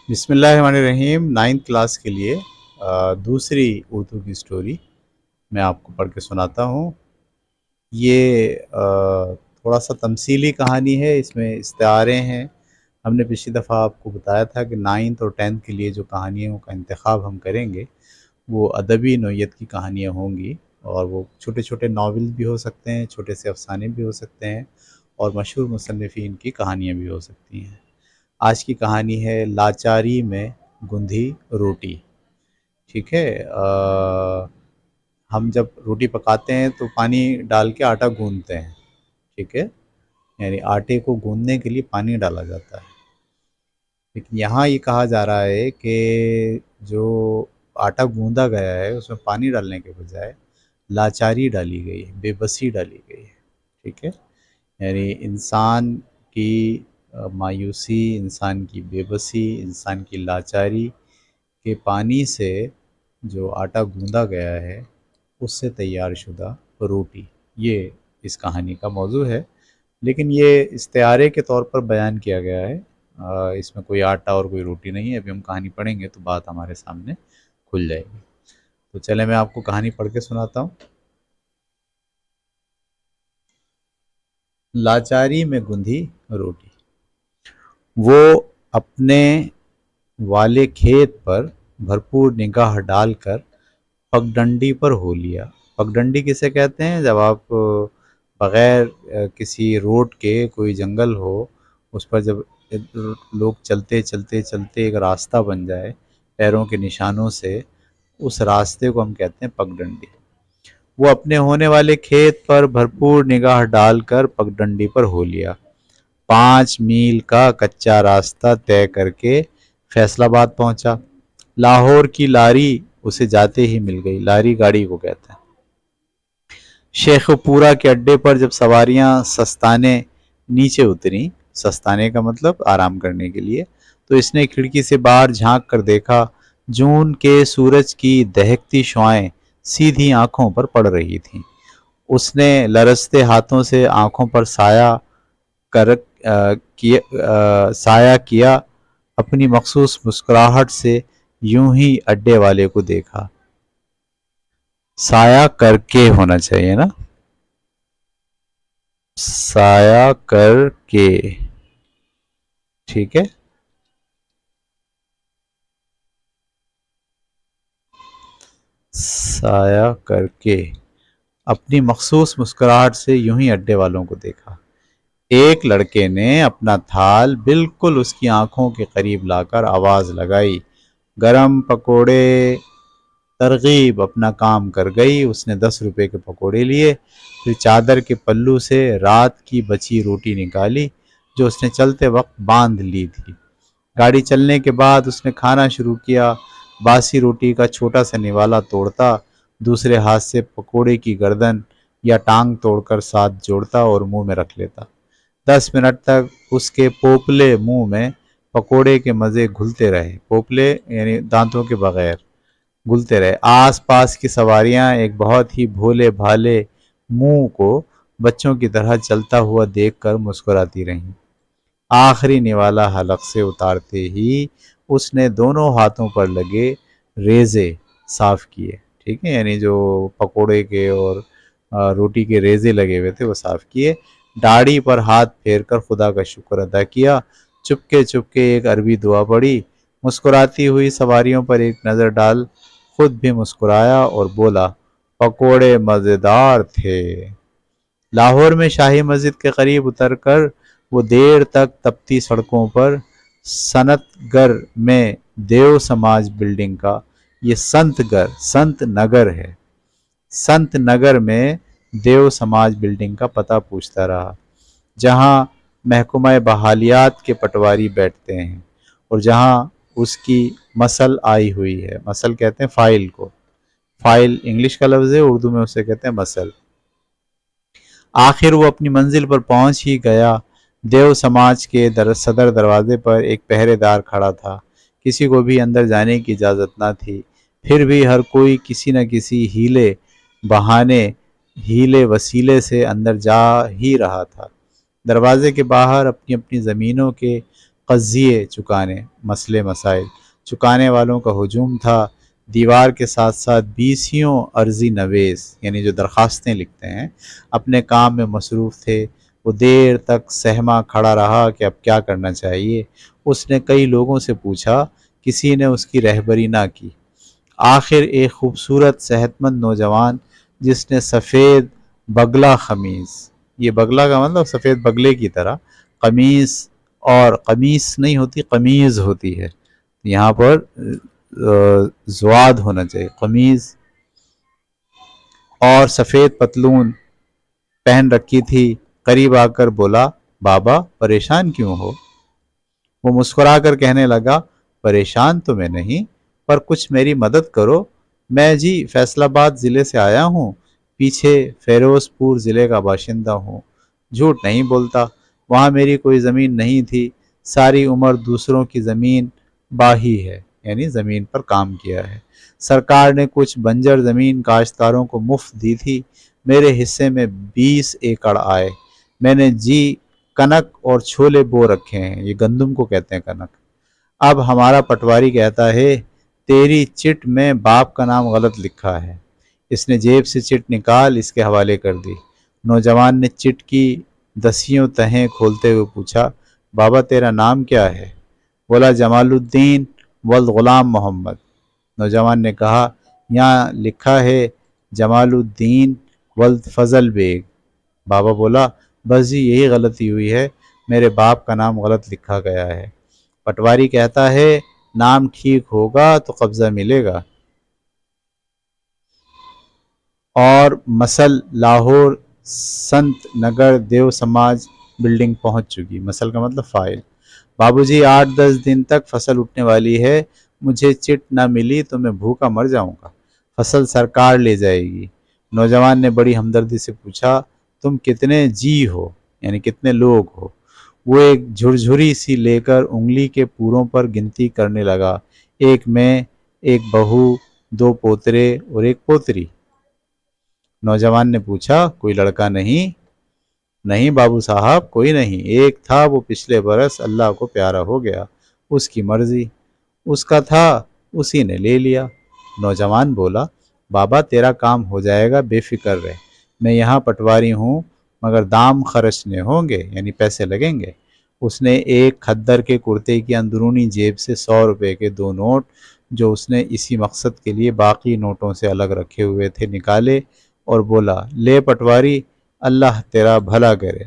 بسم اللہ الرحمن الرحیم۔ 9th کلاس کے لیے دوسری اردو کی سٹوری میں آپ کو پڑھ کے سناتا ہوں۔ یہ تھوڑا سا تمثیلی کہانی ہے، اس میں استعارے ہیں۔ ہم نے پچھلی دفعہ آپ کو بتایا تھا کہ 9th اور 10th کے لیے جو کہانیوں کا انتخاب ہم کریں گے وہ ادبی نوعیت کی کہانیاں ہوں گی، اور وہ چھوٹے چھوٹے ناول بھی ہو سکتے ہیں، چھوٹے سے افسانے بھی ہو سکتے ہیں، اور مشہور مصنفین کی کہانیاں بھی ہو سکتی ہیں۔ آج کی کہانی ہے لاچاری میں گندھی روٹی۔ ٹھیک ہے، ہم جب روٹی پکاتے ہیں تو پانی ڈال کے آٹا گوندتے ہیں، ٹھیک ہے، یعنی آٹے کو گوندنے کے لیے پانی ڈالا جاتا ہے۔ لیکن یہاں یہ کہا جا رہا ہے کہ جو آٹا گوندا گیا ہے اس میں پانی ڈالنے کے بجائے لاچاری ڈالی گئی ہے، بے بسی ڈالی گئی ہے، ٹھیک ہے، یعنی انسان کی مایوسی، انسان کی بے بسی، انسان کی لاچاری کے پانی سے جو آٹا گوندا گیا ہے اس سے تیار شدہ روٹی، یہ اس کہانی کا موضوع ہے۔ لیکن یہ استعارے کے طور پر بیان کیا گیا ہے، اس میں کوئی آٹا اور کوئی روٹی نہیں ہے۔ ابھی ہم کہانی پڑھیں گے تو بات ہمارے سامنے کھل جائے گی۔ تو چلیں میں آپ کو کہانی پڑھ کے سناتا ہوں۔ لاچاری میں گندھی روٹی۔ وہ اپنے والے کھیت پر بھرپور نگاہ ڈال کر پگڈنڈی پر ہو لیا۔ پگڈنڈی کسے کہتے ہیں؟ جب آپ بغیر کسی روڈ کے کوئی جنگل ہو، اس پر جب لوگ چلتے چلتے چلتے ایک راستہ بن جائے پیروں کے نشانوں سے، اس راستے کو ہم کہتے ہیں پگڈنڈی۔ وہ اپنے ہونے والے کھیت پر بھرپور نگاہ ڈال کر پگڈنڈی پر ہو لیا۔ 5 میل کا کچا راستہ طے کر کے فیصل آباد پہنچا۔ لاہور کی لاری اسے جاتے ہی مل گئی۔ لاری گاڑی کو کہتے ہیں۔ شیخ پورہ کے اڈے پر جب سواریاں سستانے نیچے اتری، سستانے کا مطلب آرام کرنے کے لیے، تو اس نے کھڑکی سے باہر جھانک کر دیکھا۔ جون کے سورج کی دہکتی شعائیں سیدھی آنکھوں پر پڑ رہی تھیں۔ اس نے لرزتے ہاتھوں سے آنکھوں پر سایہ کیا، اپنی مخصوص مسکراہٹ سے یوں ہی اڈے والے کو دیکھا۔ سایہ کر کے ہونا چاہیے نا، سایہ کر کے، ٹھیک ہے۔ سایہ کر کے اپنی مخصوص مسکراہٹ سے یوں ہی اڈے والوں کو دیکھا۔ ایک لڑکے نے اپنا تھال بالکل اس کی آنکھوں کے قریب لا کر آواز لگائی، گرم پکوڑے۔ ترغیب اپنا کام کر گئی۔ اس نے 10 روپے کے پکوڑے لیے، پھر چادر کے پلو سے رات کی بچی روٹی نکالی جو اس نے چلتے وقت باندھ لی تھی۔ گاڑی چلنے کے بعد اس نے کھانا شروع کیا۔ باسی روٹی کا چھوٹا سا نوالا توڑتا، دوسرے ہاتھ سے پکوڑے کی گردن یا ٹانگ توڑ کر ساتھ جوڑتا اور منہ میں رکھ لیتا۔ 10 منٹ تک اس کے پوپلے منہ میں پکوڑے کے مزے گھلتے رہے۔ پوپلے یعنی دانتوں کے بغیر گھلتے رہے۔ آس پاس کی سواریاں ایک بہت ہی بھولے بھالے منہ کو بچوں کی طرح چلتا ہوا دیکھ کر مسکراتی رہیں۔ آخری نوالا حلق سے اتارتے ہی اس نے دونوں ہاتھوں پر لگے ریزے صاف کیے، ٹھیک ہے، یعنی جو پکوڑے کے اور روٹی کے ریزے لگے ہوئے تھے وہ صاف کیے۔ داڑھی پر ہاتھ پھیر کر خدا کا شکر ادا کیا۔ چپکے چپکے ایک عربی دعا پڑھی۔ مسکراتی ہوئی سواریوں پر ایک نظر ڈال خود بھی مسکرایا اور بولا، پکوڑے مزیدار تھے۔ لاہور میں شاہی مسجد کے قریب اتر کر وہ دیر تک تپتی سڑکوں پر سنت گر میں دیو سماج بلڈنگ کا، یہ سنت نگر ہے، سنت نگر میں دیو سماج بلڈنگ کا پتہ پوچھتا رہا، جہاں محکمہ بحالیات کے پٹواری بیٹھتے ہیں اور جہاں اس کی مسل آئی ہوئی ہے۔ مسل کہتے ہیں فائل کو، فائل انگلش کا لفظ ہے، اردو میں اسے کہتے ہیں مسل۔ آخر وہ اپنی منزل پر پہنچ ہی گیا۔ دیو سماج کے صدر دروازے پر ایک پہرے دار کھڑا تھا۔ کسی کو بھی اندر جانے کی اجازت نہ تھی، پھر بھی ہر کوئی کسی نہ کسی ہیلے بہانے، ہیلے وسیلے سے اندر جا ہی رہا تھا۔ دروازے کے باہر اپنی اپنی زمینوں کے قضیے چکانے، مسئلے مسائل چکانے والوں کا ہجوم تھا۔ دیوار کے ساتھ ساتھ بیسیوں عرضی نویس یعنی جو درخواستیں لکھتے ہیں اپنے کام میں مصروف تھے۔ وہ دیر تک سہما کھڑا رہا کہ اب کیا کرنا چاہیے۔ اس نے کئی لوگوں سے پوچھا، کسی نے اس کی رہبری نہ کی۔ آخر ایک خوبصورت صحت مند نوجوان جس نے سفید بگلا قمیض، یہ بگلا کا مطلب سفید بگلے کی طرح قمیض، اور قمیص نہیں ہوتی قمیض ہوتی ہے، یہاں پر زواد ہونا چاہیے، قمیض، اور سفید پتلون پہن رکھی تھی، قریب آ کر بولا، بابا پریشان کیوں ہو؟ وہ مسکرا کر کہنے لگا، پریشان تو میں نہیں، پر کچھ میری مدد کرو۔ میں جی فیصل آباد ضلع سے آیا ہوں، پیچھے فیروز پور ضلع کا باشندہ ہوں۔ جھوٹ نہیں بولتا، وہاں میری کوئی زمین نہیں تھی، ساری عمر دوسروں کی زمین باہی ہے، یعنی زمین پر کام کیا ہے۔ سرکار نے کچھ بنجر زمین کاشتکاروں کو مفت دی تھی، میرے حصے میں 20 ایکڑ آئے، میں نے جی کنک اور چھولے بو رکھے ہیں، یہ گندم کو کہتے ہیں کنک۔ اب ہمارا پٹواری کہتا ہے تیری چٹ میں باپ کا نام غلط لکھا ہے۔ اس نے جیب سے چٹ نکال اس کے حوالے کر دی۔ نوجوان نے چٹ کی دسیوں تہیں کھولتے ہوئے پوچھا، بابا تیرا نام کیا ہے؟ بولا، جمال الدین ولد غلام محمد۔ نوجوان نے کہا، یہاں لکھا ہے جمال الدین ولد فضل بیگ۔ بابا بولا، بس جی یہی غلطی ہوئی ہے، میرے باپ کا نام غلط لکھا گیا ہے۔ پٹواری کہتا ہے نام ٹھیک ہوگا تو قبضہ ملے گا۔ اور مسل لاہور سنت نگر دیو سماج بلڈنگ پہنچ چکی۔ مسل کا مطلب فائل۔ بابو جی 8-10 دن تک فصل اٹھنے والی ہے، مجھے چٹ نہ ملی تو میں بھوکا مر جاؤں گا، فصل سرکار لے جائے گی۔ نوجوان نے بڑی ہمدردی سے پوچھا، تم کتنے جی ہو، یعنی کتنے لوگ ہو؟ وہ ایک جھرجھری سی لے کر انگلی کے پوروں پر گنتی کرنے لگا، ایک میں، ایک بہو، 2 پوترے اور ایک پوتری۔ نوجوان نے پوچھا، کوئی لڑکا نہیں؟ نہیں بابو صاحب، کوئی نہیں، ایک تھا، وہ پچھلے برس اللہ کو پیارا ہو گیا، اس کی مرضی، اس کا تھا، اسی نے لے لیا۔ نوجوان بولا، بابا تیرا کام ہو جائے گا، بے فکر رہ، میں یہاں پٹواری ہوں، مگر دام خرچنے ہوں گے، یعنی پیسے لگیں گے۔ اس نے ایک کھدر کے کرتے کی اندرونی جیب سے 100 روپے کے 2 نوٹ جو اس نے اسی مقصد کے لیے باقی نوٹوں سے الگ رکھے ہوئے تھے نکالے اور بولا، لے پٹواری، اللہ تیرا بھلا کرے۔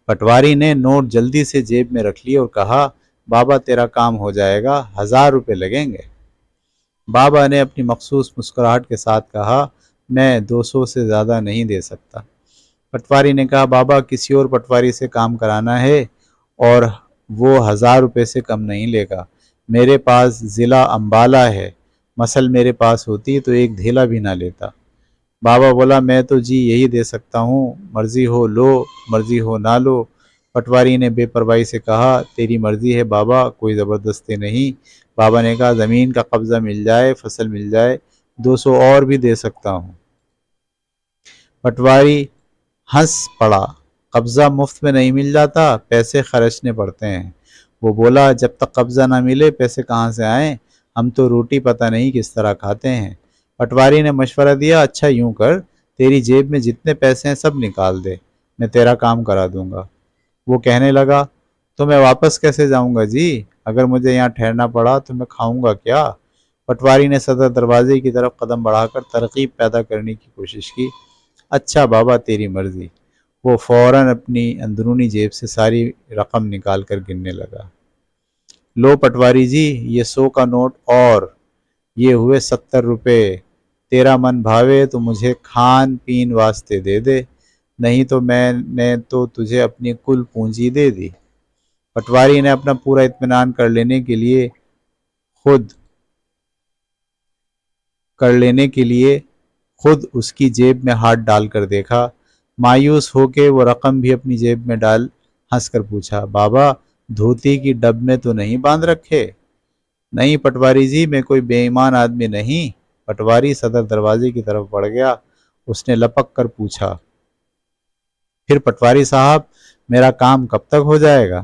پٹواری نے نوٹ جلدی سے جیب میں رکھ لیے اور کہا، بابا تیرا کام ہو جائے گا، 1000 روپے لگیں گے۔ بابا نے اپنی مخصوص مسکراہٹ کے ساتھ کہا، میں 200 سے زیادہ نہیں دے سکتا۔ پٹواری نے کہا، بابا کسی اور پٹواری سے کام کرانا ہے اور وہ 1000 روپے سے کم نہیں لے گا۔ میرے پاس ضلع امبالہ ہے، مسل میرے پاس ہوتی تو ایک دھیلا بھی نہ لیتا۔ بابا بولا، میں تو جی یہی دے سکتا ہوں، مرضی ہو لو، مرضی ہو نہ لو۔ پٹواری نے بے پرواہی سے کہا، تیری مرضی ہے بابا، کوئی زبردستی نہیں۔ بابا نے کہا، زمین کا قبضہ مل جائے، فصل مل جائے، 200 اور بھی دے سکتا ہوں۔ پٹواری ہنس پڑا، قبضہ مفت میں نہیں مل جاتا، پیسے خرچنے پڑتے ہیں۔ وہ بولا، جب تک قبضہ نہ ملے پیسے کہاں سے آئیں، ہم تو روٹی پتہ نہیں کس طرح کھاتے ہیں۔ پٹواری نے مشورہ دیا، اچھا یوں کر، تیری جیب میں جتنے پیسے ہیں سب نکال دے، میں تیرا کام کرا دوں گا۔ وہ کہنے لگا، تو میں واپس کیسے جاؤں گا جی؟ اگر مجھے یہاں ٹھہرنا پڑا تو میں کھاؤں گا کیا؟ پٹواری نے صدر دروازے کی طرف قدم بڑھا کر ترغیب پیدا کرنے کی کوشش کی۔ اچھا بابا تیری مرضی۔ وہ فوراً اپنی اندرونی جیب سے ساری رقم نکال کر گننے لگا۔ لو پٹواری جی، یہ 100 کا نوٹ اور یہ ہوئے 70 روپے، تیرا من بھاوے تو مجھے کھان پین واسطے دے دے، نہیں تو میں نے تو تجھے اپنی کل پونجی دے دی۔ پٹواری نے اپنا پورا اطمینان کر لینے کے لیے خود اس کی جیب میں ہاتھ ڈال کر دیکھا۔ مایوس ہو کے وہ رقم بھی اپنی جیب میں ڈال ہنس کر پوچھا، بابا دھوتی کی ڈب میں تو نہیں باندھ رکھے؟ نہیں پٹواری جی، میں کوئی بے ایمان آدمی نہیں۔ پٹواری صدر دروازے کی طرف بڑھ گیا، اس نے لپک کر پوچھا، پھر پٹواری صاحب میرا کام کب تک ہو جائے گا؟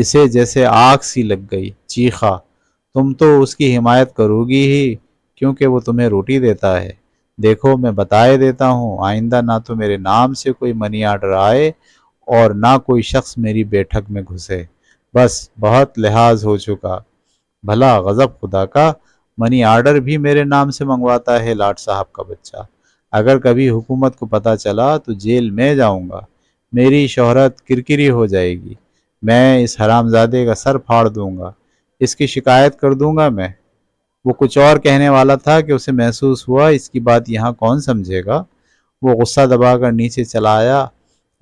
اسے جیسے آگ سی لگ گئی، چیخا، تم تو اس کی حمایت کرو گی ہی کیونکہ وہ تمہیں روٹی دیتا ہے۔ دیکھو میں بتائے دیتا ہوں، آئندہ نہ تو میرے نام سے کوئی منی آرڈر آئے اور نہ کوئی شخص میری بیٹھک میں گھسے۔ بس بہت لحاظ ہو چکا۔ بھلا غضب خدا کا، منی آرڈر بھی میرے نام سے منگواتا ہے لاٹ صاحب کا بچہ۔ اگر کبھی حکومت کو پتہ چلا تو جیل میں جاؤں گا، میری شہرت کرکری ہو جائے گی، میں اس حرامزادے کا سر پھاڑ دوں گا، اس کی شکایت کر دوں گا میں۔ وہ کچھ اور کہنے والا تھا کہ اسے محسوس ہوا اس کی بات یہاں کون سمجھے گا۔ وہ غصہ دبا کر نیچے چلا آیا۔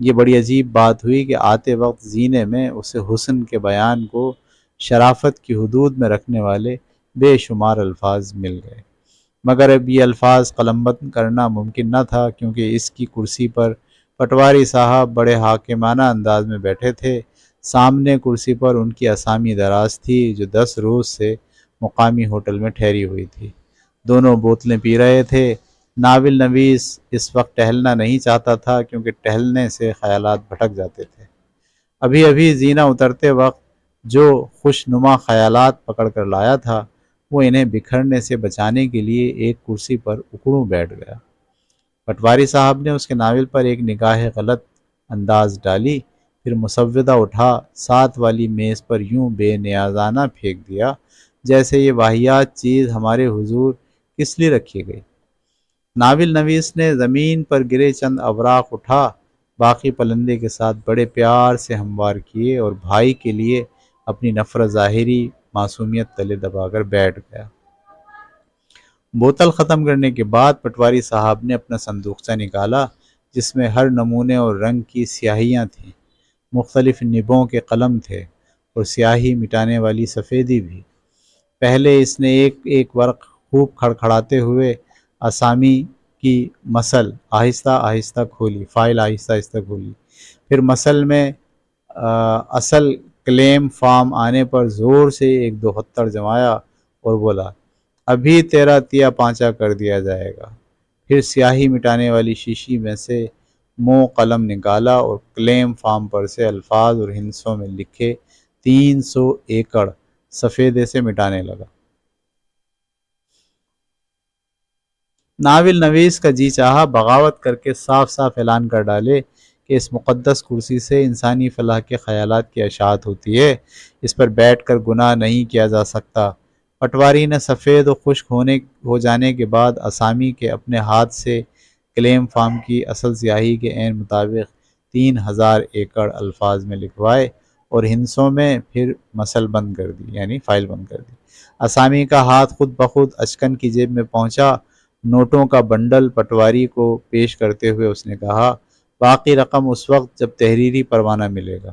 یہ بڑی عجیب بات ہوئی کہ آتے وقت زینے میں اسے حسن کے بیان کو شرافت کی حدود میں رکھنے والے بے شمار الفاظ مل گئے، مگر اب یہ الفاظ قلم بند کرنا ممکن نہ تھا کیونکہ اس کی کرسی پر پٹواری صاحب بڑے حاکمانہ انداز میں بیٹھے تھے۔ سامنے کرسی پر ان کی اسامی دراز تھی جو 10 روز سے مقامی ہوٹل میں ٹھہری ہوئی تھی۔ دونوں بوتلیں پی رہے تھے۔ ناول نویس اس وقت ٹہلنا نہیں چاہتا تھا کیونکہ ٹہلنے سے خیالات بھٹک جاتے تھے۔ ابھی ابھی زینہ اترتے وقت جو خوش نما خیالات پکڑ کر لایا تھا وہ انہیں بکھرنے سے بچانے کے لیے ایک کرسی پر اکڑوں بیٹھ گیا۔ پٹواری صاحب نے اس کے ناول پر ایک نگاہ غلط انداز ڈالی، پھر مسودہ اٹھا ساتھ والی میز پر یوں بے نیازانہ پھینک دیا جیسے یہ واہیات چیز ہمارے حضور کس لیے رکھی گئی۔ ناول نویس نے زمین پر گرے چند اوراق اٹھا، باقی پلندے کے ساتھ بڑے پیار سے ہموار کیے اور بھائی کے لیے اپنی نفرت ظاہری معصومیت تلے دبا کر بیٹھ گیا۔ بوتل ختم کرنے کے بعد پٹواری صاحب نے اپنا صندوقچہ نکالا جس میں ہر نمونے اور رنگ کی سیاہیاں تھیں، مختلف نبوں کے قلم تھے اور سیاہی مٹانے والی سفیدی بھی۔ پہلے اس نے ایک ایک ورق خوب کھڑکھڑاتے ہوئے اسامی کی مسل آہستہ آہستہ کھولی، فائل آہستہ آہستہ کھولی، پھر مسل میں اصل کلیم فارم آنے پر زور سے ایک دو ہتھڑ جمایا اور بولا، ابھی تیرا تیا پانچا کر دیا جائے گا۔ پھر سیاہی مٹانے والی شیشی میں سے قلم نکالا اور کلیم فارم پر سے الفاظ اور ہندسوں میں لکھے 300 ایکڑ سفیدے سے مٹانے لگا۔ ناول نویس کا جی چاہا بغاوت کر کے صاف صاف اعلان کر ڈالے کہ اس مقدس کرسی سے انسانی فلاح کے خیالات کی اشاعت ہوتی ہے، اس پر بیٹھ کر گناہ نہیں کیا جا سکتا۔ پٹواری نے سفید و خشک ہو جانے کے بعد اسامی کے اپنے ہاتھ سے کلیم فارم کی اصل سیاہی کے عین مطابق 3000 ایکڑ الفاظ میں لکھوائے اور ہندسوں میں پھر مسل بند کر دی، یعنی فائل بند کر دی۔ اسامی کا ہاتھ خود بخود اچکن کی جیب میں پہنچا۔ نوٹوں کا بنڈل پٹواری کو پیش کرتے ہوئے اس نے کہا، باقی رقم اس وقت جب تحریری پروانہ ملے گا۔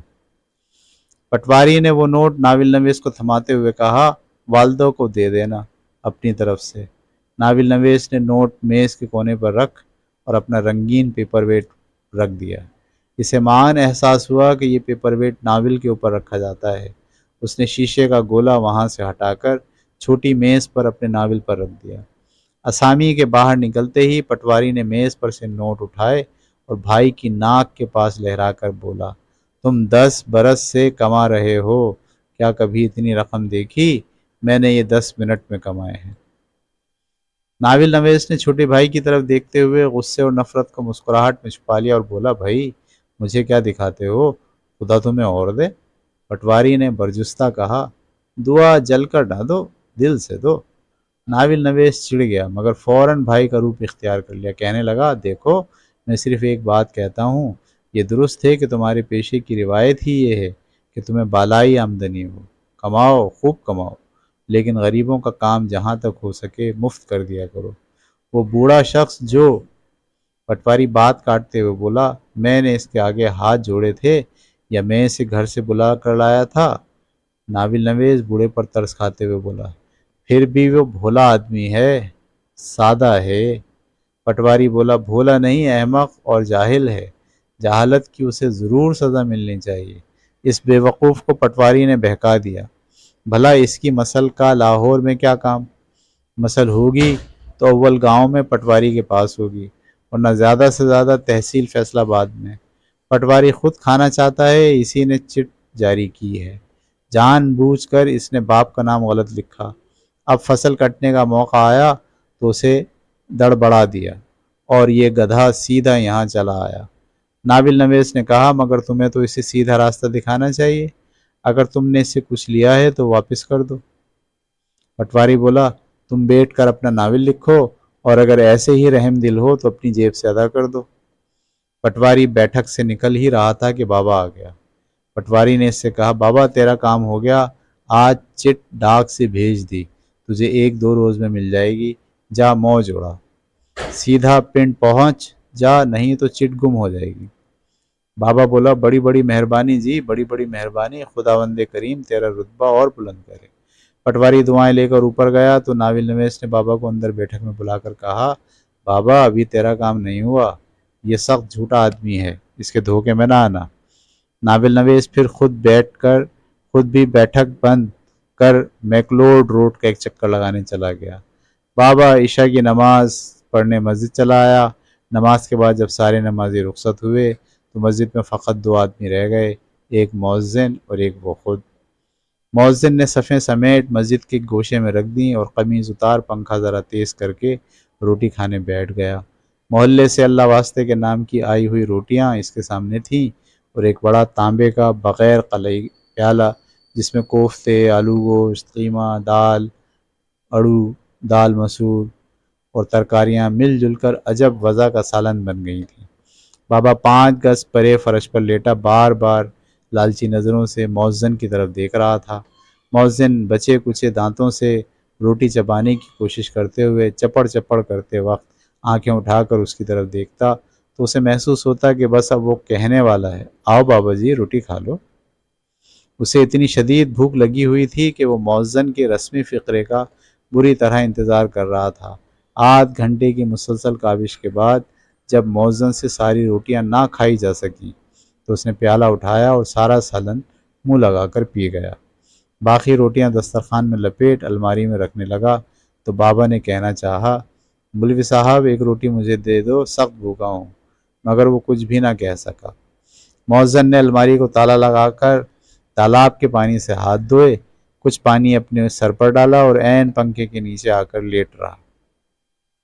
پٹواری نے وہ نوٹ ناول نویس کو تھماتے ہوئے کہا، والدہ کو دے دینا اپنی طرف سے۔ ناول نویس نے نوٹ میز کے کونے پر رکھ اور اپنا رنگین پیپر ویٹ رکھ دیا۔ اسے معاً احساس ہوا کہ یہ پیپر ویٹ ناول کے اوپر رکھا جاتا ہے۔ اس نے شیشے کا گولا وہاں سے ہٹا کر چھوٹی میز پر اپنے ناول پر رکھ دیا۔ اسامی کے باہر نکلتے ہی پٹواری نے میز پر سے نوٹ اٹھائے اور بھائی کی ناک کے پاس لہرا کر بولا، تم 10 برس سے کما رہے ہو، کیا کبھی اتنی رقم دیکھی؟ میں نے یہ 10 منٹ میں کمائے ہیں۔ ناول نویس نے چھوٹے بھائی کی طرف دیکھتے ہوئے غصے اور نفرت کو مسکراہٹ میں چھپا لیا اور بولا، بھائی مجھے کیا دکھاتے ہو، خدا تمہیں اور دے۔ پٹواری نے برجستہ کہا، دعا جل کر نہ دو، دل سے دو۔ ناول نویس چڑ گیا مگر فوراً بھائی کا روپ اختیار کر لیا، کہنے لگا، دیکھو میں صرف ایک بات کہتا ہوں، یہ درست ہے کہ تمہارے پیشے کی روایت ہی یہ ہے کہ تمہیں بالائی آمدنی ہو، کماؤ، خوب کماؤ، لیکن غریبوں کا کام جہاں تک ہو سکے مفت کر دیا کرو۔ وہ بوڑھا شخص جو پٹواری بات کاٹتے ہوئے بولا، میں نے اس کے آگے ہاتھ جوڑے تھے یا میں اسے گھر سے بلا کر لایا تھا؟ ناول نویس بوڑھے پر ترس کھاتے ہوئے بولا، پھر بھی وہ بھولا آدمی ہے، سادہ ہے۔ پٹواری بولا، بھولا نہیں، احمق اور جاہل ہے، جہالت کی اسے ضرور سزا ملنی چاہیے۔ اس بے وقوف کو پٹواری نے بہکا دیا، بھلا اس کی مسل کا لاہور میں کیا کام؟ مسل ہوگی تو اول گاؤں میں پٹواری کے پاس ہوگی، ورنہ زیادہ سے زیادہ تحصیل فیصل آباد میں۔ پٹواری خود کھانا چاہتا ہے، اسی نے چٹ جاری کی ہے۔ جان بوجھ کر اس نے باپ کا نام غلط لکھا۔ اب فصل کٹنے کا موقع آیا تو اسے دڑ بڑھا دیا اور یہ گدھا سیدھا یہاں چلا آیا۔ ناول نویس نے کہا مگر تمہیں تو اسے سیدھا راستہ دکھانا چاہیے، اگر تم نے اس سے کچھ لیا ہے تو واپس کر دو۔ پٹواری بولا تم بیٹھ کر اپنا ناول لکھو اور اگر ایسے ہی رحم دل ہو تو اپنی جیب سے ادا کر دو۔ پٹواری بیٹھک سے نکل ہی رہا تھا کہ بابا آ گیا۔ پٹواری نے اس سے کہا بابا تیرا کام ہو گیا، آج چٹ ڈاک سے بھیج دی، تجھے 1-2 روز میں مل جائے گی، جا موج اڑا، سیدھا پنڈ پہنچ جا نہیں تو چٹ گم ہو جائے گی۔ بابا بولا بڑی بڑی مہربانی جی، بڑی بڑی مہربانی، خداوند کریم تیرا رتبہ اور بلند کرے۔ پٹواری دعائیں لے کر اوپر گیا تو ناول نویس نے بابا کو اندر بیٹھک میں بلا کر کہا بابا ابھی تیرا کام نہیں ہوا، یہ سخت جھوٹا آدمی ہے، اس کے دھوکے میں نہ آنا۔ ناول نویس پھر خود بھی بیٹھک بند کر میکلوڈ روڈ کا ایک چکر لگانے چلا گیا۔ بابا عشاء کی نماز پڑھنے مسجد چلا آیا۔ نماز کے بعد جب سارے نمازی رخصت ہوئے تو مسجد میں فقط 2 آدمی رہ گئے، ایک مؤذن اور ایک وہ خود۔ مؤذن نے صفیں سمیٹ مسجد کے گوشے میں رکھ دیں اور قمیض اتار پنکھا ذرا تیز کر کے روٹی کھانے بیٹھ گیا۔ محلے سے اللہ واسطے کے نام کی آئی ہوئی روٹیاں اس کے سامنے تھیں اور ایک بڑا تانبے کا بغیر قلعی پیالہ جس میں کوفتے، آلو گوشت، قیمہ، دال اڑو، دال مسور اور ترکاریاں مل جل کر عجب وضع کا سالن بن گئی تھیں۔ بابا 5 گز پرے فرش پر لیٹا بار بار لالچی نظروں سے مؤذن کی طرف دیکھ رہا تھا۔ مؤذن بچے کچے دانتوں سے روٹی چبانے کی کوشش کرتے ہوئے چپڑ چپڑ کرتے وقت آنکھیں اٹھا کر اس کی طرف دیکھتا تو اسے محسوس ہوتا کہ بس اب وہ کہنے والا ہے آؤ بابا جی روٹی کھا لو۔ اسے اتنی شدید بھوک لگی ہوئی تھی کہ وہ مؤذن کے رسمی فقرے کا بری طرح انتظار کر رہا تھا۔ آدھ گھنٹے کی مسلسل کاوش کے بعد جب مؤذن سے ساری روٹیاں نہ کھائی جا سکیں تو اس نے پیالہ اٹھایا اور سارا سالن منہ لگا کر پی گیا۔ باقی روٹیاں دسترخوان میں لپیٹ الماری میں رکھنے لگا تو بابا نے کہنا چاہا مولوی صاحب ایک روٹی مجھے دے دو، سخت بھوکا ہوں، مگر وہ کچھ بھی نہ کہہ سکا۔ مؤذن نے الماری کو تالا لگا کر تالاب کے پانی سے ہاتھ دھوئے، کچھ پانی اپنے سر پر ڈالا اور عین پنکھے کے نیچے آ کر لیٹ رہا۔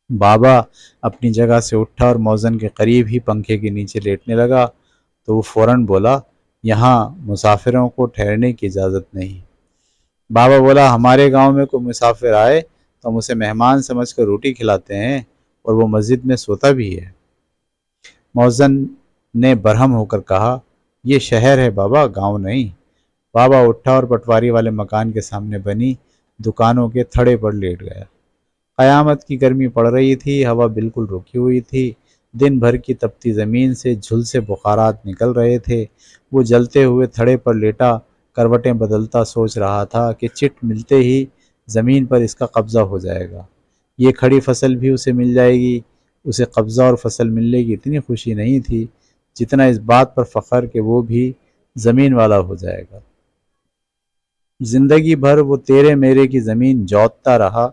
بابا اپنی جگہ سے اٹھا اور مؤذن کے قریب ہی پنکھے کے نیچے لیٹنے لگا تو وہ فوراً بولا یہاں مسافروں کو ٹھہرنے کی اجازت نہیں۔ بابا بولا ہمارے گاؤں میں کوئی مسافر آئے تو ہم اسے مہمان سمجھ کر روٹی کھلاتے ہیں اور وہ مسجد میں سوتا بھی ہے۔ مؤذن نے برہم ہو کر کہا یہ شہر ہے بابا، گاؤں نہیں۔ بابا اٹھا اور پٹواری والے مکان کے سامنے بنی دکانوں کے تھڑے پر لیٹ گیا۔ قیامت کی گرمی پڑ رہی تھی، ہوا بالکل رکی ہوئی تھی، دن بھر کی تپتی زمین سے جھلسے بخارات نکل رہے تھے۔ وہ جلتے ہوئے تھڑے پر لیٹا کروٹیں بدلتا سوچ رہا تھا کہ چٹ ملتے ہی زمین پر اس کا قبضہ ہو جائے گا، یہ کھڑی فصل بھی اسے مل جائے گی۔ اسے قبضہ اور فصل ملنے کی اتنی خوشی نہیں تھی جتنا اس بات پر فخر کہ وہ بھی زمین والا ہو جائے گا۔ زندگی بھر وہ تیرے میرے کی زمین جوتتا رہا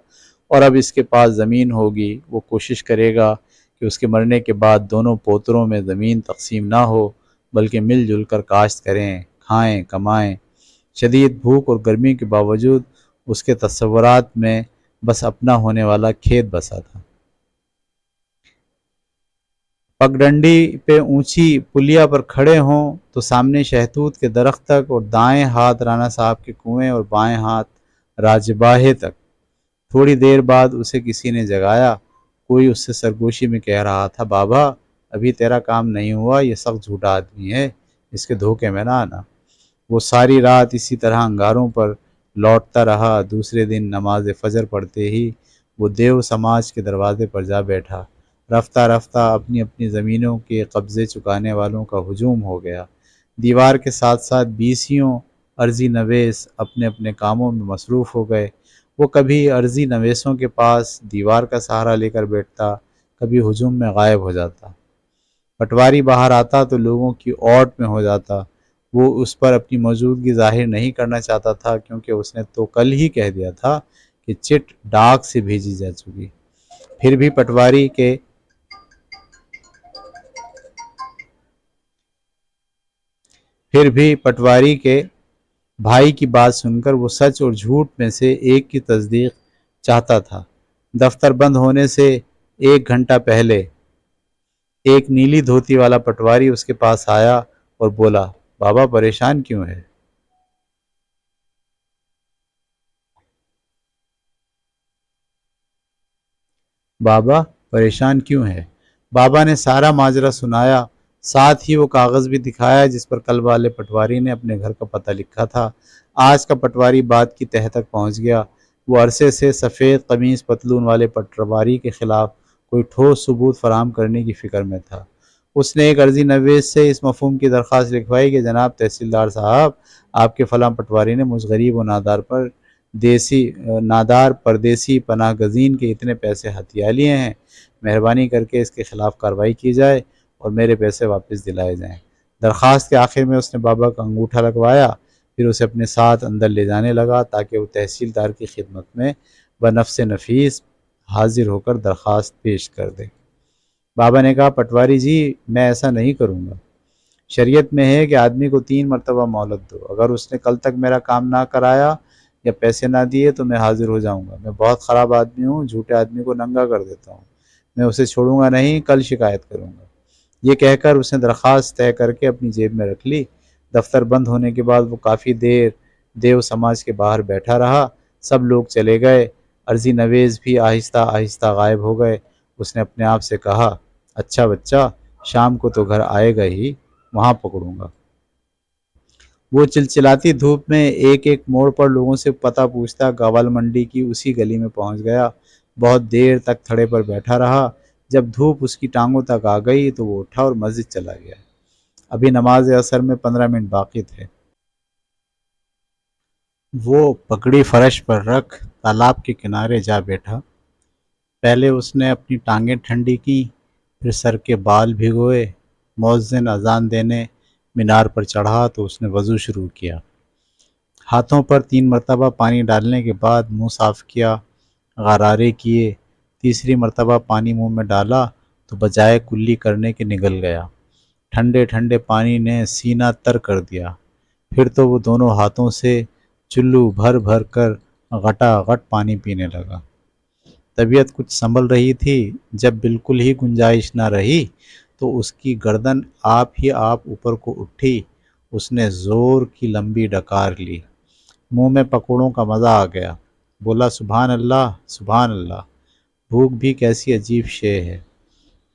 اور اب اس کے پاس زمین ہوگی۔ وہ کوشش کرے گا کہ اس کے مرنے کے بعد دونوں پوتروں میں زمین تقسیم نہ ہو بلکہ مل جل کر کاشت کریں، کھائیں، کمائیں۔ شدید بھوک اور گرمی کے باوجود اس کے تصورات میں بس اپنا ہونے والا کھیت بسا تھا۔ پگڈنڈی پہ اونچی پلیا پر کھڑے ہوں تو سامنے شہتوت کے درخت تک اور دائیں ہاتھ رانا صاحب کے کنویں اور بائیں ہاتھ راجباہے تک۔ تھوڑی دیر بعد اسے کسی نے جگایا، کوئی اس سے سرگوشی میں کہہ رہا تھا بابا ابھی تیرا کام نہیں ہوا، یہ سخت جھوٹا آدمی ہے، اس کے دھوکے میں نہ آنا۔ وہ ساری رات اسی طرح انگاروں پر لوٹتا رہا۔ دوسرے دن نماز فجر پڑھتے ہی وہ دیو سماج کے دروازے پر جا بیٹھا۔ رفتہ رفتہ اپنی اپنی زمینوں کے قبضے چکانے والوں کا ہجوم ہو گیا۔ دیوار کے ساتھ ساتھ 20 عرضی نویس اپنے اپنے کاموں میں مصروف ہو گئے۔ وہ کبھی عرضی نویسوں کے پاس دیوار کا سہارا لے کر بیٹھتا، کبھی ہجوم میں غائب ہو جاتا۔ پٹواری باہر آتا تو لوگوں کی اوٹ میں ہو جاتا۔ وہ اس پر اپنی موجودگی ظاہر نہیں کرنا چاہتا تھا کیونکہ اس نے تو کل ہی کہہ دیا تھا کہ چٹ ڈاک سے بھیجی جا چکی۔ پھر بھی پٹواری کے بھائی کی بات سن کر وہ سچ اور جھوٹ میں سے ایک کی تصدیق چاہتا تھا۔ دفتر بند ہونے سے 1 گھنٹہ پہلے ایک نیلی دھوتی والا پٹواری اس کے پاس آیا اور بولا، بابا پریشان کیوں ہے؟ بابا پریشان کیوں ہے؟ بابا نے سارا ماجرا سنایا، ساتھ ہی وہ کاغذ بھی دکھایا جس پر کل والے پٹواری نے اپنے گھر کا پتہ لکھا تھا۔ آج کا پٹواری بات کی تہہ تک پہنچ گیا۔ وہ عرصے سے سفید قمیص پتلون والے پٹواری کے خلاف کوئی ٹھوس ثبوت فراہم کرنے کی فکر میں تھا۔ اس نے ایک عرضی نویس سے اس مفہوم کی درخواست لکھوائی کہ جناب تحصیلدار صاحب، آپ کے فلاں پٹواری نے مجھ غریب و نادار پردیسی پناہ گزین کے اتنے پیسے ہتھیا لیے ہیں، مہربانی کر کے اس کے خلاف کارروائی کی جائے اور میرے پیسے واپس دلائے جائیں۔ درخواست کے آخر میں اس نے بابا کا انگوٹھا لگوایا، پھر اسے اپنے ساتھ اندر لے جانے لگا تاکہ وہ تحصیلدار کی خدمت میں بنفس نفیس حاضر ہو کر درخواست پیش کر دے۔ بابا نے کہا، پٹواری جی میں ایسا نہیں کروں گا۔ شریعت میں ہے کہ آدمی کو 3 مرتبہ مہلت دو، اگر اس نے کل تک میرا کام نہ کرایا یا پیسے نہ دیے تو میں حاضر ہو جاؤں گا۔ میں بہت خراب آدمی ہوں، جھوٹے آدمی کو ننگا کر دیتا ہوں، میں اسے چھوڑوں گا نہیں، کل شکایت کروں گا۔ یہ کہہ کر اس نے درخواست طے کر کے اپنی جیب میں رکھ لی۔ دفتر بند ہونے کے بعد وہ کافی دیر دیو سماج کے باہر بیٹھا رہا۔ سب لوگ چلے گئے، عرضی نویس بھی آہستہ آہستہ غائب ہو گئے۔ اس نے اپنے آپ سے کہا، اچھا بچہ، شام کو تو گھر آئے گا ہی، وہاں پکڑوں گا۔ وہ چلچلاتی دھوپ میں ایک ایک موڑ پر لوگوں سے پتہ پوچھتا گوال منڈی کی اسی گلی میں پہنچ گیا۔ بہت دیر تک تھڑے پر بیٹھا رہا۔ جب دھوپ اس کی ٹانگوں تک آ گئی تو وہ اٹھا اور مسجد چلا گیا۔ ابھی نماز عصر میں 15 منٹ باقی تھے۔ وہ پگڑی فرش پر رکھ تالاب کے کنارے جا بیٹھا۔ پہلے اس نے اپنی ٹانگیں ٹھنڈی کیں، پھر سر کے بال بھگوئے۔ مؤذن اذان دینے مینار پر چڑھا تو اس نے وضو شروع کیا۔ ہاتھوں پر 3 مرتبہ پانی ڈالنے کے بعد منہ صاف کیا، غرارے کیے۔ تیسری مرتبہ پانی منہ میں ڈالا تو بجائے کلی کرنے کے نگل گیا۔ ٹھنڈے ٹھنڈے پانی نے سینہ تر کر دیا۔ پھر تو وہ دونوں ہاتھوں سے چلو بھر بھر کر غٹا غٹ پانی پینے لگا۔ طبیعت کچھ سنبھل رہی تھی۔ جب بالکل ہی گنجائش نہ رہی تو اس کی گردن آپ اوپر کو اٹھی۔ اس نے زور کی لمبی ڈکار لی۔ منہ میں پکوڑوں کا مزہ آ گیا۔ بولا، سبحان اللہ، سبحان اللہ، بھوک بھی کیسی عجیب شے ہے۔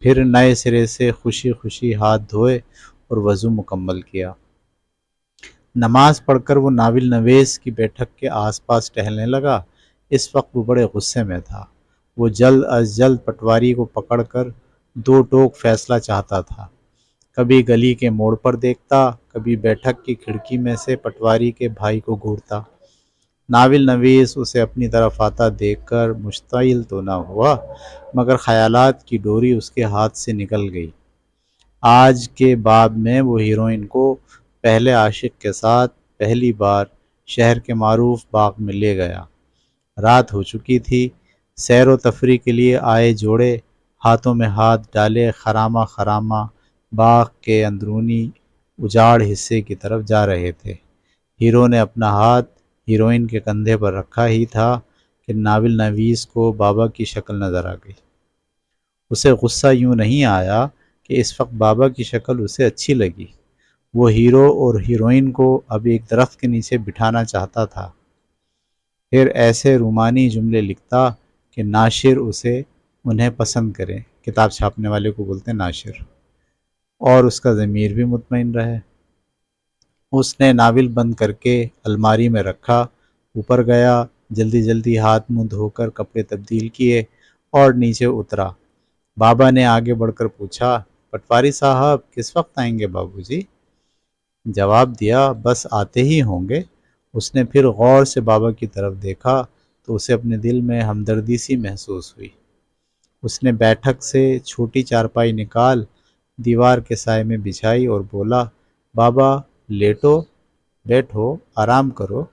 پھر نئے سرے سے خوشی خوشی ہاتھ دھوئے اور وضو مکمل کیا۔ نماز پڑھ کر وہ ناول نویس کی بیٹھک کے آس پاس ٹہلنے لگا۔ اس وقت وہ بڑے غصے میں تھا۔ وہ جلد از جلد پٹواری کو پکڑ کر 2 ٹوک فیصلہ چاہتا تھا۔ کبھی گلی کے موڑ پر دیکھتا، کبھی بیٹھک کی کھڑکی میں سے پٹواری کے بھائی کو گھورتا۔ ناول نویس اسے اپنی طرف آتا دیکھ کر مشتعل تو نہ ہوا، مگر خیالات کی ڈوری اس کے ہاتھ سے نکل گئی۔ آج کے باب میں وہ ہیروئن کو پہلے عاشق کے ساتھ پہلی بار شہر کے معروف باغ میں لے گیا۔ رات ہو چکی تھی۔ سیر و تفریح کے لیے آئے جوڑے ہاتھوں میں ہاتھ ڈالے خرامہ خرامہ باغ کے اندرونی اجاڑ حصے کی طرف جا رہے تھے۔ ہیرو نے اپنا ہاتھ ہیروئن کے کندھے پر رکھا ہی تھا کہ ناول نویس کو بابا کی شکل نظر آ گئی۔ اسے غصہ یوں نہیں آیا کہ اس وقت بابا کی شکل اسے اچھی لگی۔ وہ ہیرو اور ہیروئن کو اب ایک درخت کے نیچے بٹھانا چاہتا تھا، پھر ایسے رومانی جملے لکھتا کہ ناشر انہیں پسند کرے، کتاب چھاپنے والے کو بولتے ہیں ناشر، اور اس کا ضمیر بھی مطمئن رہے۔ اس نے ناول بند کر کے الماری میں رکھا، اوپر گیا، جلدی جلدی ہاتھ منہ دھو کر کپڑے تبدیل کیے اور نیچے اترا۔ بابا نے آگے بڑھ کر پوچھا، پٹواری صاحب کس وقت آئیں گے بابو جی؟ جواب دیا، بس آتے ہی ہوں گے۔ اس نے پھر غور سے بابا کی طرف دیکھا تو اسے اپنے دل میں ہمدردی سی محسوس ہوئی۔ اس نے بیٹھک سے چھوٹی چارپائی نکال دیوار کے سائے میں بچھائی اور بولا، بابا بیٹھو، آرام کرو۔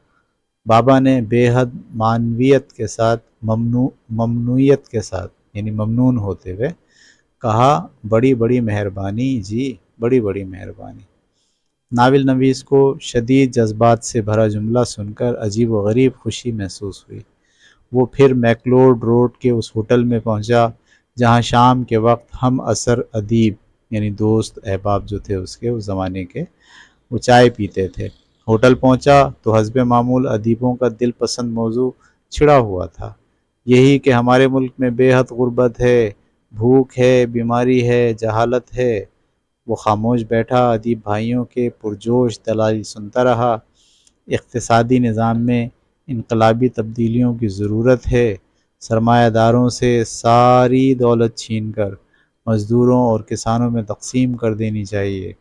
بابا نے بے حد معنویت کے ساتھ ممنوعیت کے ساتھ یعنی ممنون ہوتے ہوئے کہا، بڑی بڑی مہربانی جی، بڑی بڑی مہربانی۔ ناول نویس کو شدید جذبات سے بھرا جملہ سن کر عجیب و غریب خوشی محسوس ہوئی۔ وہ پھر میکلوڈ روڈ کے اس ہوٹل میں پہنچا جہاں شام کے وقت ہم عصر ادیب یعنی دوست احباب جو تھے اس زمانے کے، وہ چائے پیتے تھے۔ ہوٹل پہنچا تو حسب معمول ادیبوں کا دل پسند موضوع چھڑا ہوا تھا، یہی کہ ہمارے ملک میں بے حد غربت ہے، بھوک ہے، بیماری ہے، جہالت ہے۔ وہ خاموش بیٹھا، ادیب بھائیوں کے پرجوش دلائل سنتا رہا۔ اقتصادی نظام میں انقلابی تبدیلیوں کی ضرورت ہے، سرمایہ داروں سے ساری دولت چھین کر مزدوروں اور کسانوں میں تقسیم کر دینی چاہیے،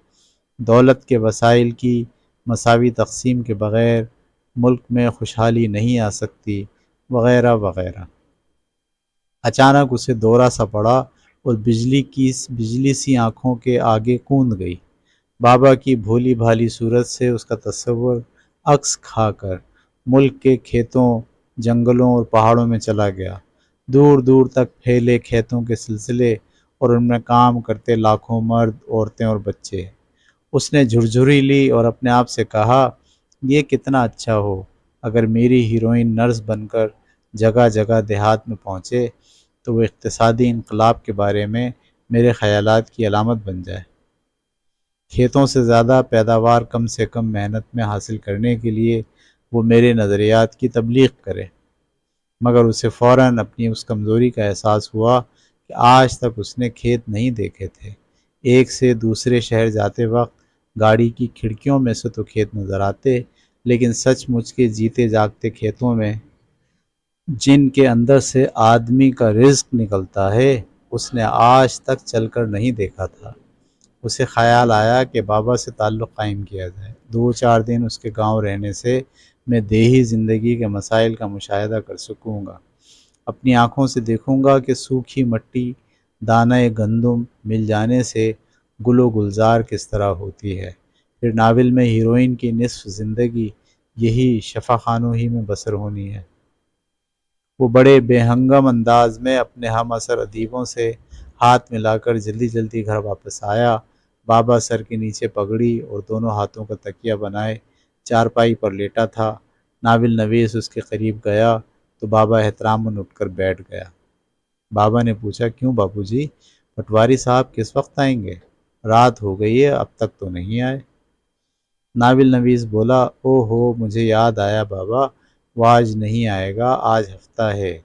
دولت کے وسائل کی مساوی تقسیم کے بغیر ملک میں خوشحالی نہیں آ سکتی، وغیرہ وغیرہ۔ اچانک اسے دورہ سا پڑا اور بجلی سی آنکھوں کے آگے کوند گئی۔ بابا کی بھولی بھالی صورت سے اس کا تصور عکس کھا کر ملک کے کھیتوں، جنگلوں اور پہاڑوں میں چلا گیا، دور دور تک پھیلے کھیتوں کے سلسلے اور ان میں کام کرتے لاکھوں مرد، عورتیں اور بچے۔ اس نے جھرجھری لی اور اپنے آپ سے کہا، یہ کتنا اچھا ہو اگر میری ہیروئن نرس بن کر جگہ جگہ دیہات میں پہنچے تو وہ اقتصادی انقلاب کے بارے میں میرے خیالات کی علامت بن جائے۔ کھیتوں سے زیادہ پیداوار کم سے کم محنت میں حاصل کرنے کے لیے وہ میرے نظریات کی تبلیغ کرے۔ مگر اسے فوراً اپنی اس کمزوری کا احساس ہوا کہ آج تک اس نے کھیت نہیں دیکھے تھے۔ ایک سے دوسرے شہر جاتے وقت گاڑی کی کھڑکیوں میں سے تو کھیت نظر آتے، لیکن سچ مچ کے جیتے جاگتے کھیتوں میں جن کے اندر سے آدمی کا رزق نکلتا ہے، اس نے آج تک چل کر نہیں دیکھا تھا۔ اسے خیال آیا کہ بابا سے تعلق قائم کیا جائے۔ 2-4 دن اس کے گاؤں رہنے سے میں دیہی زندگی کے مسائل کا مشاہدہ کر سکوں گا، اپنی آنکھوں سے دیکھوں گا کہ سوکھی مٹی دانہ گندم مل جانے سے گل و گلزار کس طرح ہوتی ہے۔ پھر ناول میں ہیروئن کی نصف زندگی یہی شفا خانوں ہی میں بسر ہونی ہے۔ وہ بڑے بے ہنگم انداز میں اپنے ہم عصر ادیبوں سے ہاتھ ملا کر جلدی جلدی گھر واپس آیا۔ بابا سر کے نیچے پگڑی اور دونوں ہاتھوں کا تکیہ بنائے چارپائی پر لیٹا تھا۔ ناول نویس اس کے قریب گیا تو بابا احتراماً اٹھ کر بیٹھ گیا۔ بابا نے پوچھا، کیوں بابو جی، پٹواری صاحب کس وقت آئیں گے؟ رات ہو گئی ہے، اب تک تو نہیں آئے۔ ناول نویس بولا، او ہو، مجھے یاد آیا بابا، وہ آج نہیں آئے گا، آج ہفتہ ہے۔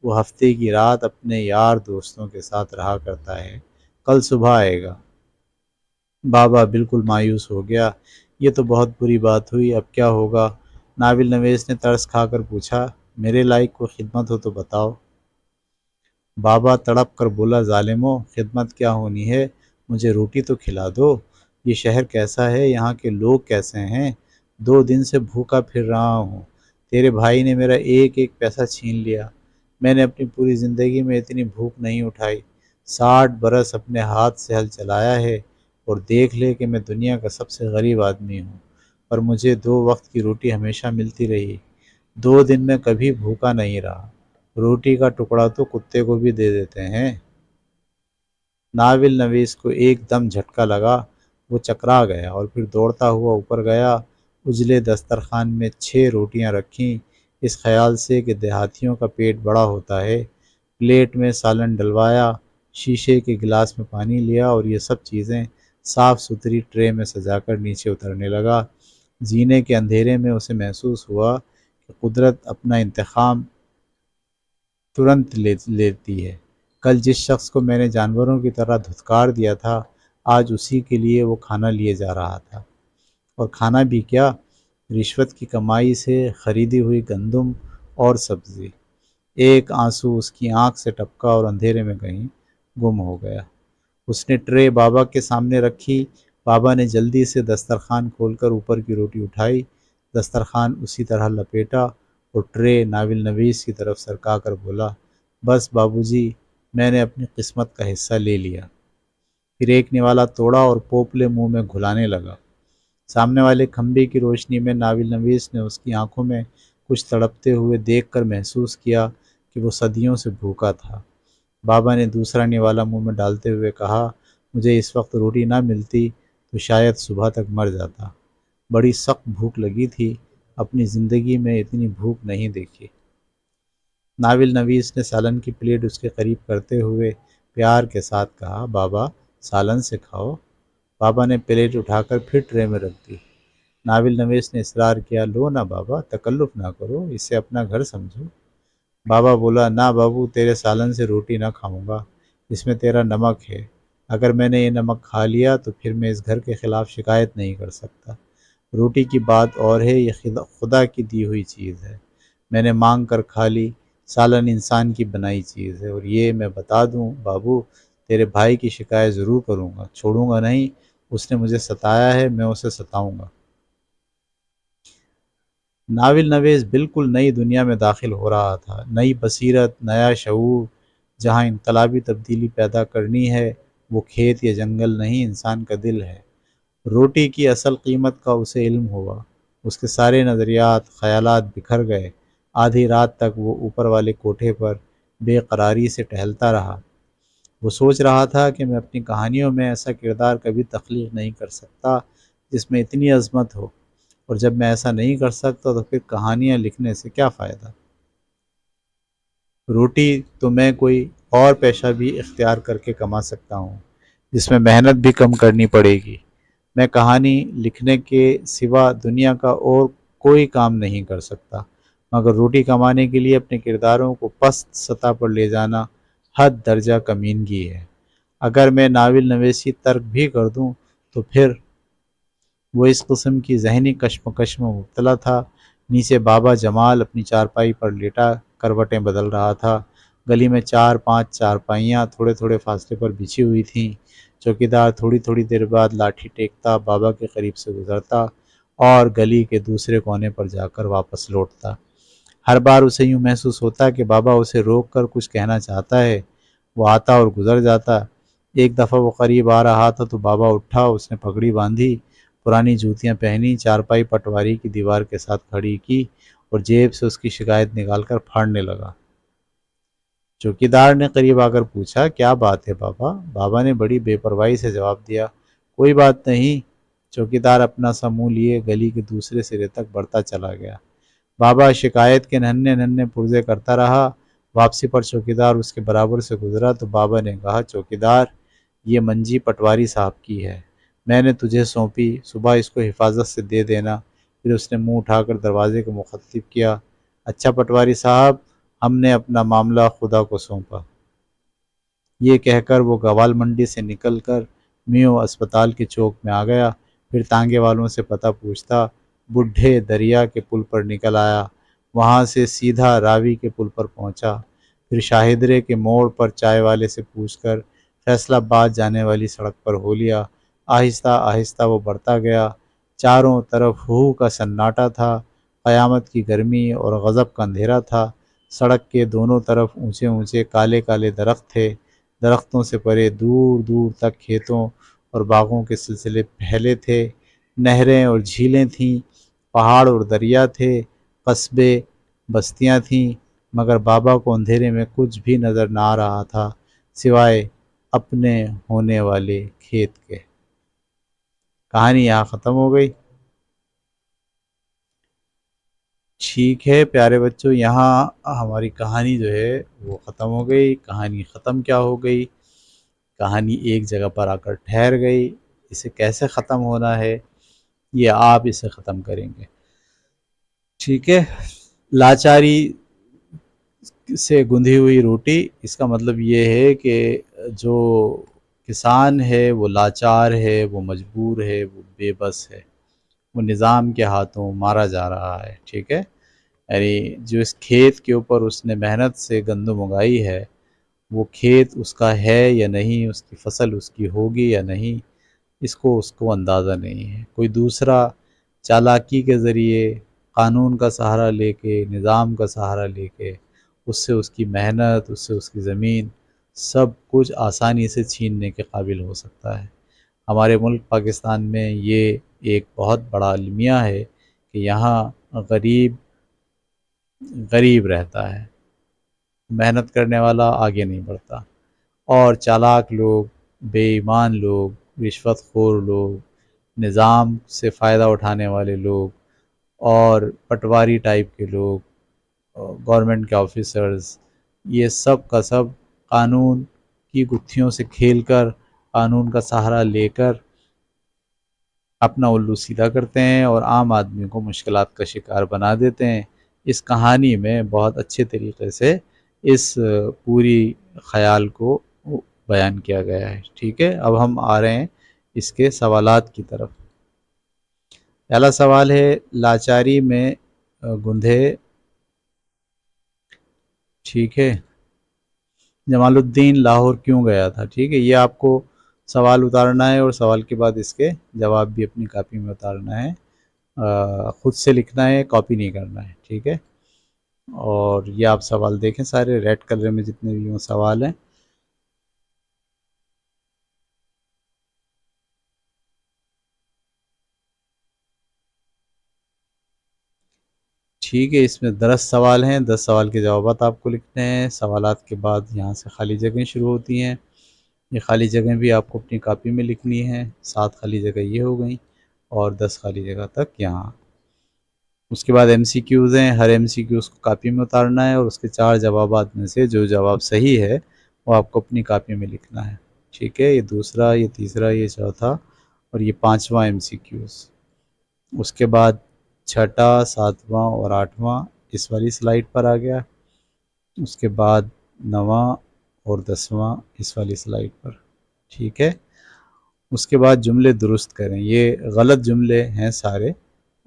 وہ ہفتے کی رات اپنے یار دوستوں کے ساتھ رہا کرتا ہے، کل صبح آئے گا۔ بابا بالکل مایوس ہو گیا، یہ تو بہت بری بات ہوئی، اب کیا ہوگا؟ ناول نویس نے ترس کھا کر پوچھا، میرے لائق کوئی خدمت ہو تو بتاؤ۔ بابا تڑپ کر بولا، ظالمو، خدمت کیا ہونی ہے، مجھے روٹی تو کھلا دو۔ یہ شہر کیسا ہے، یہاں کے لوگ کیسے ہیں؟ 2 دن سے بھوکا پھر رہا ہوں، تیرے بھائی نے میرا ایک ایک پیسہ چھین لیا۔ میں نے اپنی پوری زندگی میں اتنی بھوک نہیں اٹھائی۔ 60 برس اپنے ہاتھ سے ہل چلایا ہے، اور دیکھ لے کہ میں دنیا کا سب سے غریب آدمی ہوں، پر مجھے 2 وقت کی روٹی ہمیشہ ملتی رہی۔ 2 دن میں کبھی بھوکا نہیں رہا، روٹی کا ٹکڑا تو کتے کو بھی دے دیتے ہیں۔ ناول نویس کو ایک دم جھٹکا لگا، وہ چکرا گیا اور پھر دوڑتا ہوا اوپر گیا۔ اجلے دسترخوان میں 6 روٹیاں رکھیں، اس خیال سے کہ دیہاتیوں کا پیٹ بڑا ہوتا ہے۔ پلیٹ میں سالن ڈلوایا، شیشے کے گلاس میں پانی لیا اور یہ سب چیزیں صاف ستھری ٹرے میں سجا کر نیچے اترنے لگا۔ زینے کے اندھیرے میں اسے محسوس ہوا کہ قدرت اپنا انتقام ترنت لیتی ہے۔ کل جس شخص کو میں نے جانوروں کی طرح دھتکار دیا تھا، آج اسی کے لیے وہ کھانا لیے جا رہا تھا، اور کھانا بھی کیا، رشوت کی کمائی سے خریدی ہوئی گندم اور سبزی۔ ایک آنسو اس کی آنکھ سے ٹپکا اور اندھیرے میں کہیں گم ہو گیا۔ اس نے ٹرے بابا کے سامنے رکھی۔ بابا نے جلدی سے دسترخوان کھول کر اوپر کی روٹی اٹھائی، دسترخوان اسی طرح لپیٹا اور ٹرے ناول نویس کی طرف سرکا کر بولا، بس بابو جی، میں نے اپنی قسمت کا حصہ لے لیا۔ پھر ایک نوالا توڑا اور پوپلے منہ میں گھلانے لگا۔ سامنے والے کھمبے کی روشنی میں ناول نویس نے اس کی آنکھوں میں کچھ تڑپتے ہوئے دیکھ کر محسوس کیا کہ وہ صدیوں سے بھوکا تھا۔ بابا نے دوسرا نوالا منہ میں ڈالتے ہوئے کہا، مجھے اس وقت روٹی نہ ملتی تو شاید صبح تک مر جاتا۔ بڑی سخت بھوک لگی تھی، اپنی زندگی میں اتنی بھوک نہیں دیکھی۔ ناول نویس نے سالن کی پلیٹ اس کے قریب کرتے ہوئے پیار کے ساتھ کہا، بابا سالن سے کھاؤ۔ بابا نے پلیٹ اٹھا کر پھر ٹرے میں رکھ دی۔ ناول نویس نے اصرار کیا، لو نا بابا، تکلف نہ کرو، اسے اپنا گھر سمجھو۔ بابا بولا، نہ بابو، تیرے سالن سے روٹی نہ کھاؤں گا، اس میں تیرا نمک ہے، اگر میں نے یہ نمک کھا لیا تو پھر میں اس گھر کے خلاف شکایت نہیں کر سکتا۔ روٹی کی بات اور ہے، یہ خدا کی دی ہوئی چیز ہے، میں نے مانگ کر کھا لی۔ سالن انسان کی بنائی چیز ہے، اور یہ میں بتا دوں بابو، تیرے بھائی کی شکایت ضرور کروں گا، چھوڑوں گا نہیں، اس نے مجھے ستایا ہے، میں اسے ستاؤں گا۔ ناول نویس بالکل نئی دنیا میں داخل ہو رہا تھا، نئی بصیرت، نیا شعور۔ جہاں انقلابی تبدیلی پیدا کرنی ہے، وہ کھیت یا جنگل نہیں، انسان کا دل ہے۔ روٹی کی اصل قیمت کا اسے علم ہوا، اس کے سارے نظریات، خیالات بکھر گئے۔ آدھی رات تک وہ اوپر والے کوٹھے پر بے قراری سے ٹہلتا رہا۔ وہ سوچ رہا تھا کہ میں اپنی کہانیوں میں ایسا کردار کبھی تخلیق نہیں کر سکتا جس میں اتنی عظمت ہو، اور جب میں ایسا نہیں کر سکتا تو پھر کہانیاں لکھنے سے کیا فائدہ۔ روٹی تو میں کوئی اور پیشہ بھی اختیار کر کے کما سکتا ہوں، جس میں محنت بھی کم کرنی پڑے گی۔ میں کہانی لکھنے کے سوا دنیا کا اور کوئی کام نہیں کر سکتا، مگر روٹی کمانے کے لیے اپنے کرداروں کو پست سطح پر لے جانا حد درجہ کمینگی ہے۔ اگر میں ناول نویسی ترک بھی کر دوں تو پھر وہ اس قسم کی ذہنی کشمکش میں مبتلا تھا۔ نیچے بابا جمال اپنی چارپائی پر لیٹا کروٹیں بدل رہا تھا۔ گلی میں 4-5 چارپائیاں تھوڑے تھوڑے فاصلے پر بچھی ہوئی تھیں۔ چوکیدار تھوڑی تھوڑی دیر بعد لاٹھی ٹیکتا، بابا کے قریب سے گزرتا اور گلی کے دوسرے کونے پر جا کر واپس لوٹتا۔ ہر بار اسے یوں محسوس ہوتا کہ بابا اسے روک کر کچھ کہنا چاہتا ہے۔ وہ آتا اور گزر جاتا۔ ایک دفعہ وہ قریب آ رہا تھا تو بابا اٹھا، اس نے پگڑی باندھی، پرانی جوتیاں پہنی، چارپائی پٹواری کی دیوار کے ساتھ کھڑی کی اور جیب سے اس کی شکایت نکال کر پھاڑنے لگا۔ چوکیدار نے قریب آ کر پوچھا، کیا بات ہے بابا؟ بابا نے بڑی بے پرواہی سے جواب دیا، کوئی بات نہیں۔ چوکیدار اپنا سا منہ لیے گلی کے دوسرے سرے تک بڑھتا چلا گیا۔ بابا شکایت کے ننھے ننھے پرزے کرتا رہا۔ واپسی پر چوکیدار اس کے برابر سے گزرا تو بابا نے کہا، چوکیدار، یہ منجی پٹواری صاحب کی ہے، میں نے تجھے سونپی، صبح اس کو حفاظت سے دے دینا۔ پھر اس نے منہ اٹھا کر دروازے کو مخاطب کیا، اچھا پٹواری صاحب، ہم نے اپنا معاملہ خدا کو سونپا۔ یہ کہہ کر وہ گوال منڈی سے نکل کر میو اسپتال کے چوک میں آ گیا، پھر تانگے والوں سے پتہ پوچھتا بڈھے دریا کے پل پر نکل آیا، وہاں سے سیدھا راوی کے پل پر پہنچا، پھر شاہدرے کے موڑ پر چائے والے سے پوچھ کر فیصل آباد جانے والی سڑک پر ہو لیا۔ آہستہ آہستہ وہ بڑھتا گیا، چاروں طرف ہو کا سناٹا تھا، قیامت کی گرمی اور غضب کا اندھیرا تھا۔ سڑک کے دونوں طرف اونچے اونچے کالے کالے درخت تھے، درختوں سے پرے دور دور تک کھیتوں اور باغوں کے سلسلے پھیلے تھے، نہریں اور جھیلیں تھیں، پہاڑ اور دریا تھے، قصبے، بستیاں تھیں، مگر بابا کو اندھیرے میں کچھ بھی نظر نہ آ رہا تھا سوائے اپنے ہونے والے کھیت کے۔ کہانی یہاں ختم ہو گئی۔ ٹھیک ہے پیارے بچوں، یہاں ہماری کہانی جو ہے وہ ختم ہو گئی۔ کہانی ختم کیا ہو گئی؟ کہانی ایک جگہ پر آ کر ٹھہر گئی۔ اسے کیسے ختم ہونا ہے یہ آپ اسے ختم کریں گے، ٹھیک ہے؟ لاچاری سے گندھی ہوئی روٹی، اس کا مطلب یہ ہے کہ جو کسان ہے وہ لاچار ہے، وہ مجبور ہے، وہ بے بس ہے، وہ نظام کے ہاتھوں مارا جا رہا ہے، ٹھیک ہے؟ یعنی جو اس کھیت کے اوپر اس نے محنت سے گندم اگائی ہے، وہ کھیت اس کا ہے یا نہیں، اس کی فصل اس کی ہوگی یا نہیں، اس کو اندازہ نہیں ہے۔ کوئی دوسرا چالاکی کے ذریعے، قانون کا سہارا لے کے، نظام کا سہارا لے کے، اس سے اس کی محنت، اس سے اس کی زمین، سب کچھ آسانی سے چھیننے کے قابل ہو سکتا ہے۔ ہمارے ملک پاکستان میں یہ ایک بہت بڑا المیہ ہے کہ یہاں غریب غریب رہتا ہے، محنت کرنے والا آگے نہیں بڑھتا، اور چالاک لوگ، بے ایمان لوگ، رشوت خور لوگ، نظام سے فائدہ اٹھانے والے لوگ اور پٹواری ٹائپ کے لوگ، گورنمنٹ کے آفیسرز، یہ سب کا سب قانون کی گتھیوں سے کھیل کر، قانون کا سہارا لے کر اپنا الو سیدھا کرتے ہیں اور عام آدمی کو مشکلات کا شکار بنا دیتے ہیں۔ اس کہانی میں بہت اچھے طریقے سے اس پوری خیال کو بیان کیا گیا ہے۔ ٹھیک ہے، اب ہم آ رہے ہیں اس کے سوالات کی طرف۔ پہلا سوال ہے، لاچاری میں گندھے، ٹھیک ہے، جمال الدین لاہور کیوں گیا تھا؟ ٹھیک ہے، یہ آپ کو سوال اتارنا ہے اور سوال کے بعد اس کے جواب بھی اپنی کاپی میں اتارنا ہے، خود سے لکھنا ہے، کاپی نہیں کرنا ہے، ٹھیک ہے۔ اور یہ آپ سوال دیکھیں، سارے ریڈ کلر میں جتنے بھی وہ سوال ہیں۔ ٹھیک ہے، اس میں 10 سوال ہیں، 10 سوال کے جوابات آپ کو لکھنے ہیں۔ سوالات کے بعد یہاں سے خالی جگہیں شروع ہوتی ہیں، یہ خالی جگہیں بھی آپ کو اپنی کاپی میں لکھنی ہیں۔ 7 خالی جگہ یہ ہو گئیں اور 10 خالی جگہ تک یہاں۔ اس کے بعد ایم سی کیوز ہیں، ہر ایم سی کیوز کو کاپی میں اتارنا ہے اور اس کے 4 جوابات میں سے جو جواب صحیح ہے وہ آپ کو اپنی کاپی میں لکھنا ہے، ٹھیک ہے۔ یہ دوسرا، یہ تیسرا، یہ چوتھا اور یہ 5واں ایم سی کیوز۔ اس کے بعد 6واں، 7واں اور 8واں اس والی سلائیڈ پر آ گیا۔ اس کے بعد 9واں اور 10واں اس والی سلائیڈ پر، ٹھیک ہے۔ اس کے بعد جملے درست کریں، یہ غلط جملے ہیں سارے،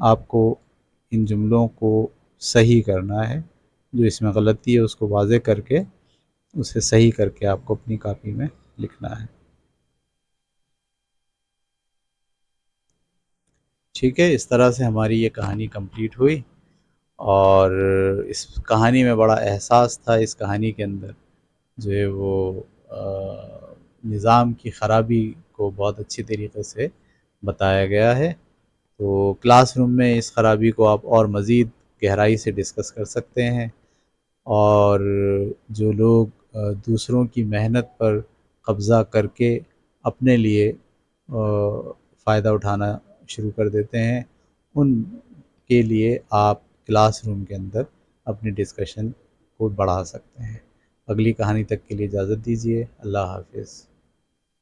آپ کو ان جملوں کو صحیح کرنا ہے، جو اس میں غلطی ہے اس کو واضح کر کے اسے صحیح کر کے آپ کو اپنی کاپی میں لکھنا ہے، ٹھیک ہے۔ اس طرح سے ہماری یہ کہانی کمپلیٹ ہوئی اور اس کہانی میں بڑا احساس تھا، اس کہانی کے اندر جو ہے وہ نظام کی خرابی کو بہت اچھی طریقے سے بتایا گیا ہے۔ تو کلاس روم میں اس خرابی کو آپ اور مزید گہرائی سے ڈسکس کر سکتے ہیں، اور جو لوگ دوسروں کی محنت پر قبضہ کر کے اپنے لیے فائدہ اٹھانا شروع کر دیتے ہیں، ان کے لیے آپ کلاس روم کے اندر اپنی ڈسکشن کو بڑھا سکتے ہیں۔ اگلی کہانی تک کے لیے اجازت دیجیے، اللہ حافظ۔